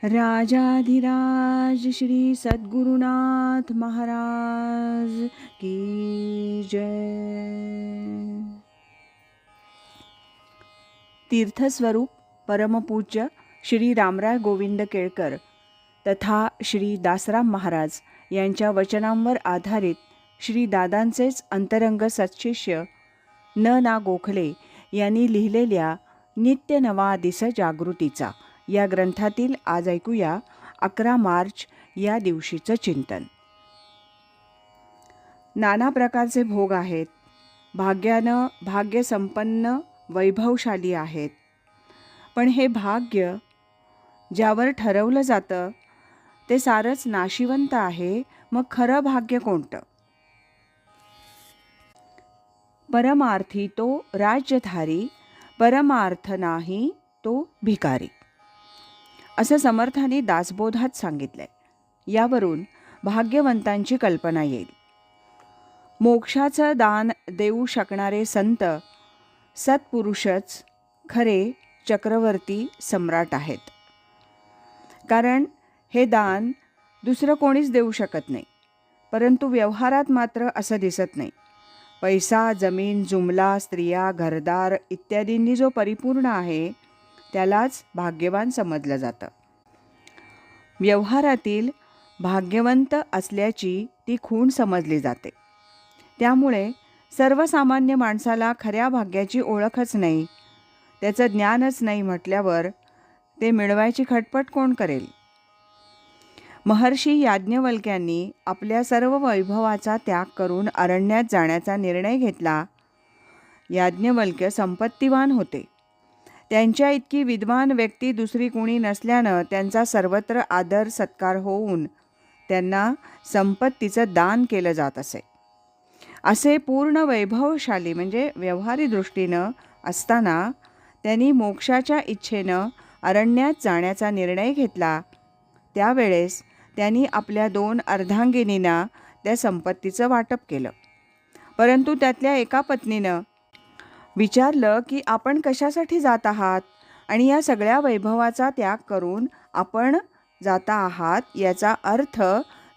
राजाधिराज श्री सद्गुरुनाथ महाराज की जय। तीर्थस्वरूप परमपूज्य श्री रामराय गोविंद केळकर तथा श्री दासराम महाराज यांच्या वचनांवर आधारित श्री दादांचेच अंतरंग सत्शिष्य ना गोखले यांनी लिहिलेल्या नित्य नवा दिस जागृतीचा या ग्रंथातील आज ऐकूया 11 मार्च या दिवशीचं चिंतन. नाना प्रकारचे भोग आहेत, भाग्यानं भाग्यसंपन्न वैभवशाली आहेत, पण हे भाग्य ज्यावर ठरवलं जातं ते सारंच नाशिवंत आहे. मग खरं भाग्य कोणतं? परमार्थी तो राज्यधारी, परमार्थ नाही तो भिकारी, असं समर्थांनी दासबोधात सांगितलंय. यावरून भाग्यवंतांची कल्पना येईल. मोक्षाचं दान देऊ शकणारे संत सत्पुरुषच खरे चक्रवर्ती सम्राट आहेत. कारण हे दान दुसरं कोणीच देऊ शकत नाही. परंतु व्यवहारात मात्र असं दिसत नाही. पैसा, जमीन, जुमला, स्त्रिया, घरदार इत्यादींनी जो परिपूर्ण आहे त्यालाच भाग्यवान समजलं जातं. व्यवहारातील भाग्यवंत असल्याची ती खूण समजली जाते. त्यामुळे सर्वसामान्य माणसाला खऱ्या भाग्याची ओळखच नाही, त्याचं ज्ञानच नाही म्हटल्यावर ते मिळवायची खटपट कोण करेल? महर्षी याज्ञवल्क्यांनी आपल्या सर्व वैभवाचा त्याग करून अरण्यात जाण्याचा निर्णय घेतला. याज्ञवल्क्य संपत्तिवान होते. त्यांच्या इतकी विद्वान व्यक्ती दुसरी कुणी नसल्यानं त्यांचा सर्वत्र आदर सत्कार होऊन त्यांना संपत्तीचं दान केलं जात असे. असे पूर्ण वैभवशाली म्हणजे व्यवहारी दृष्टीनं असताना त्यांनी मोक्षाच्या इच्छेनं अरण्यात जाण्याचा निर्णय घेतला. त्यावेळेस त्यांनी आपल्या 2 अर्धांगिनींना त्या संपत्तीचं वाटप केलं. परंतु त्यातल्या एका पत्नीनं विचारलं की आपण कशासाठी जात आहात आणि या सगळ्या वैभवाचा त्याग करून आपण जाता आहात, याचा अर्थ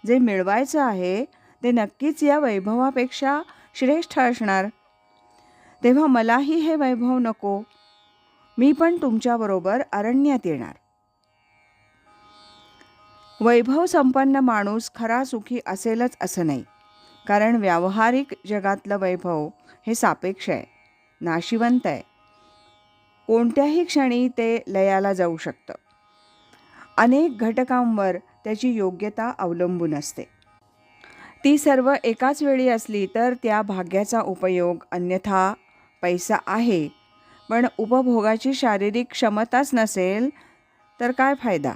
जे मिळवायचं आहे ते नक्कीच या वैभवापेक्षा श्रेष्ठ असणार. तेव्हा मलाही हे वैभव नको, मी पण तुमच्याबरोबर अरण्यात येणार. वैभव संपन्न माणूस खरा सुखी असेलच असं नाही. कारण व्यावहारिक जगातलं वैभव हे सापेक्ष आहे, नाशिवंत आहे. कोणत्याही क्षणी ते लयाला जाऊ शकतं. अनेक घटकांवर त्याची योग्यता अवलंबून असते. ती सर्व एकाच वेळी असली तर त्या भाग्याचा उपयोग. अन्यथा पैसा आहे पण उपभोगाची शारीरिक क्षमताच नसेल तर काय फायदा?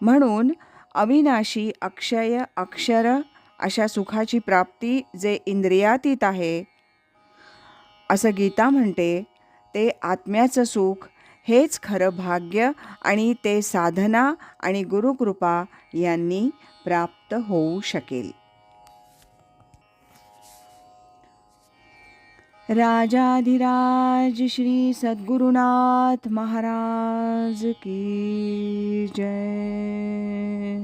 म्हणून अविनाशी, अक्षय, अक्षर अशा सुखाची प्राप्ती जे इंद्रियातीत आहे असं गीता म्हणते, ते आत्म्याचं सुख हेच खरं भाग्य आणि ते साधना आणि गुरुकृपा यांनी प्राप्त होऊ शकेल. राजाधिराज श्री सद्गुरुनाथ महाराज की जय.